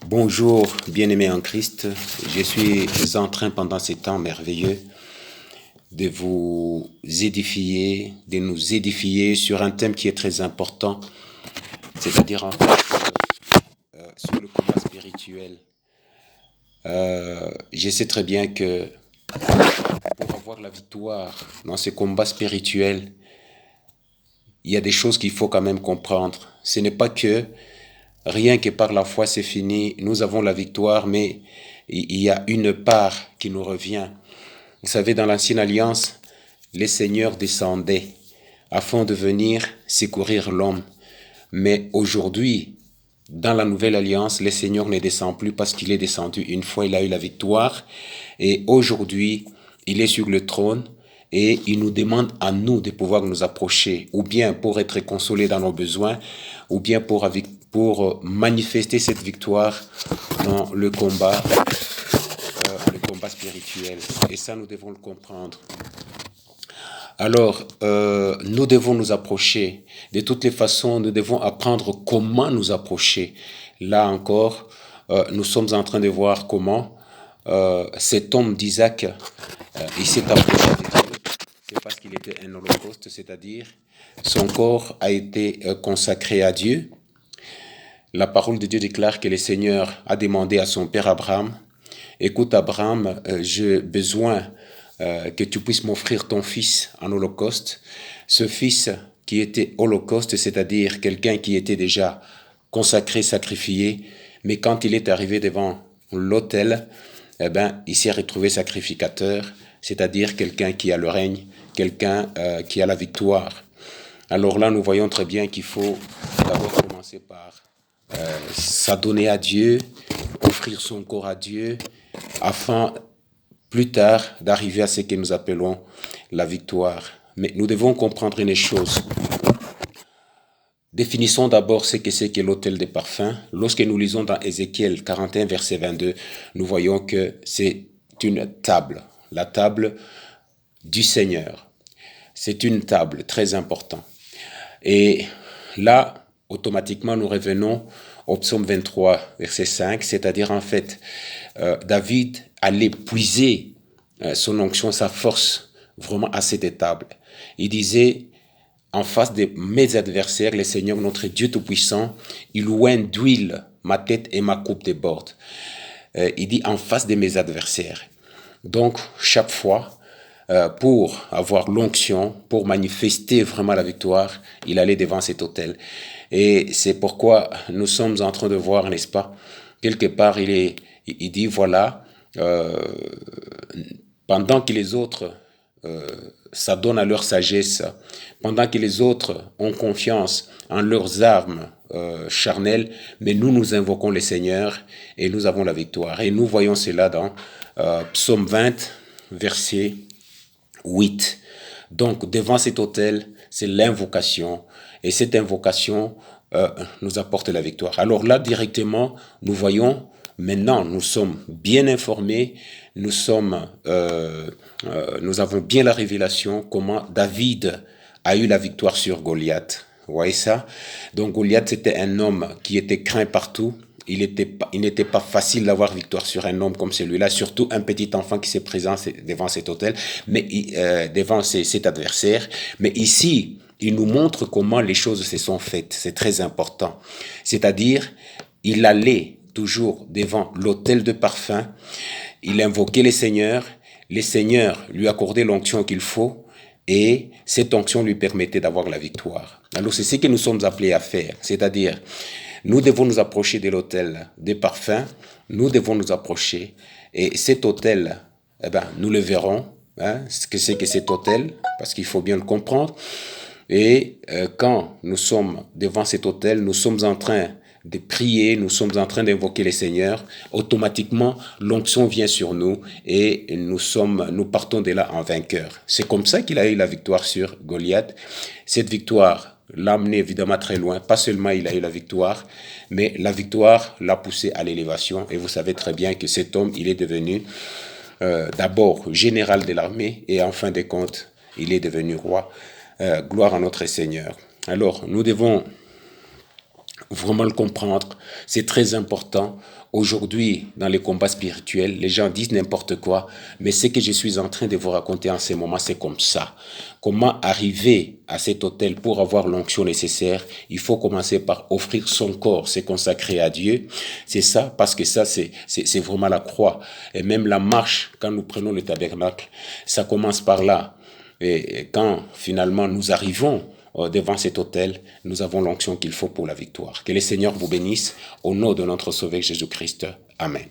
Bonjour, bien-aimés en Christ. Je suis en train pendant ces temps merveilleux de vous édifier, de nous édifier sur un thème qui est très important, c'est-à-dire en fait sur le combat spirituel. Je sais très bien que pour avoir la victoire dans ce combat spirituel, il y a des choses qu'il faut quand même comprendre. Ce n'est pas que rien que par la foi c'est fini, nous avons la victoire, mais il y a une part qui nous revient. Vous savez, dans l'Ancienne Alliance, les seigneurs descendaient afin de venir secourir l'homme. Mais aujourd'hui, dans la Nouvelle Alliance, le Seigneur ne descend plus parce qu'il est descendu une fois, il a eu la victoire. Et aujourd'hui, il est sur le trône et il nous demande à nous de pouvoir nous approcher, ou bien pour être consolés dans nos besoins, ou bien pour manifester cette victoire dans le combat spirituel. Et ça, nous devons le comprendre. Alors, nous devons nous approcher. De toutes les façons, nous devons apprendre comment nous approcher. Là encore, nous sommes en train de voir comment cet homme d'Isaac, il s'est approché de Dieu. C'est parce qu'il était un holocauste, c'est-à-dire son corps a été consacré à Dieu. La parole de Dieu déclare que le Seigneur a demandé à son père Abraham: écoute Abraham, j'ai besoin que tu puisses m'offrir ton fils en holocauste. Ce fils qui était holocauste, c'est-à-dire quelqu'un qui était déjà consacré, sacrifié, mais quand il est arrivé devant l'autel, il s'est retrouvé sacrificateur, c'est-à-dire quelqu'un qui a le règne, quelqu'un qui a la victoire. Alors là, nous voyons très bien qu'il faut d'abord commencer par s'adonner à Dieu, offrir son corps à Dieu, afin plus tard d'arriver à ce que nous appelons la victoire. Mais nous devons comprendre une chose. Définissons d'abord ce que c'est que l'autel des parfums. Lorsque nous lisons dans Ézéchiel 41, verset 22, nous voyons que c'est une table, la table du Seigneur. C'est une table très importante. Et là, automatiquement, nous revenons au psaume 23, verset 5, c'est-à-dire en fait, David allait puiser son onction, sa force, vraiment à cette table. Il disait, en face de mes adversaires, le Seigneur, notre Dieu Tout-Puissant, il oint d'huile ma tête et ma coupe déborde. Il dit, en face de mes adversaires. Donc, chaque fois, pour avoir l'onction, pour manifester vraiment la victoire, il allait devant cet autel. Et c'est pourquoi nous sommes en train de voir, n'est-ce pas, quelque part, il dit, voilà, pendant que les autres s'adonnent à leur sagesse, pendant que les autres ont confiance en leurs armes charnelles, mais nous invoquons le Seigneur et nous avons la victoire. Et nous voyons cela dans Psaume 20, verset 8. Donc, devant cet autel, c'est l'invocation. Et cette invocation nous apporte la victoire. Alors là, directement, nous voyons, maintenant, nous sommes bien informés, nous avons bien la révélation comment David a eu la victoire sur Goliath. Vous voyez ça? Donc Goliath, c'était un homme qui était craint partout. Il n'était pas facile d'avoir victoire sur un homme comme celui-là, surtout un petit enfant qui s'est présent devant cet autel, mais devant cet adversaire. Mais ici, il nous montre comment les choses se sont faites. C'est très important. C'est-à-dire, il allait toujours devant l'autel de parfum, il invoquait les seigneurs lui accordaient l'onction qu'il faut, et cette onction lui permettait d'avoir la victoire. Alors c'est ce que nous sommes appelés à faire, c'est-à-dire, nous devons nous approcher de l'autel des parfums, nous devons nous approcher, et cet autel, nous le verrons, ce que c'est que cet autel, parce qu'il faut bien le comprendre. Et quand nous sommes devant cet autel, nous sommes en train de prier, nous sommes en train d'invoquer les seigneurs, automatiquement l'onction vient sur nous et nous partons de là en vainqueur. C'est comme ça qu'il a eu la victoire sur Goliath. Cette victoire l'a amené évidemment très loin. Pas seulement il a eu la victoire, mais la victoire l'a poussé à l'élévation. Et vous savez très bien que cet homme, il est devenu d'abord général de l'armée et en fin de compte, il est devenu roi. Gloire à notre Seigneur. Alors, nous devons vraiment le comprendre. C'est très important. Aujourd'hui, dans les combats spirituels, les gens disent n'importe quoi, mais ce que je suis en train de vous raconter en ce moment, c'est comme ça. Comment arriver à cet autel pour avoir l'onction nécessaire? Il faut commencer par offrir son corps, se consacrer à Dieu. C'est ça, parce que ça, c'est vraiment la croix. Et même la marche, quand nous prenons le tabernacle, ça commence par là. Et quand finalement nous arrivons devant cet autel, nous avons l'onction qu'il faut pour la victoire. Que le Seigneur vous bénisse au nom de notre Sauveur Jésus-Christ. Amen.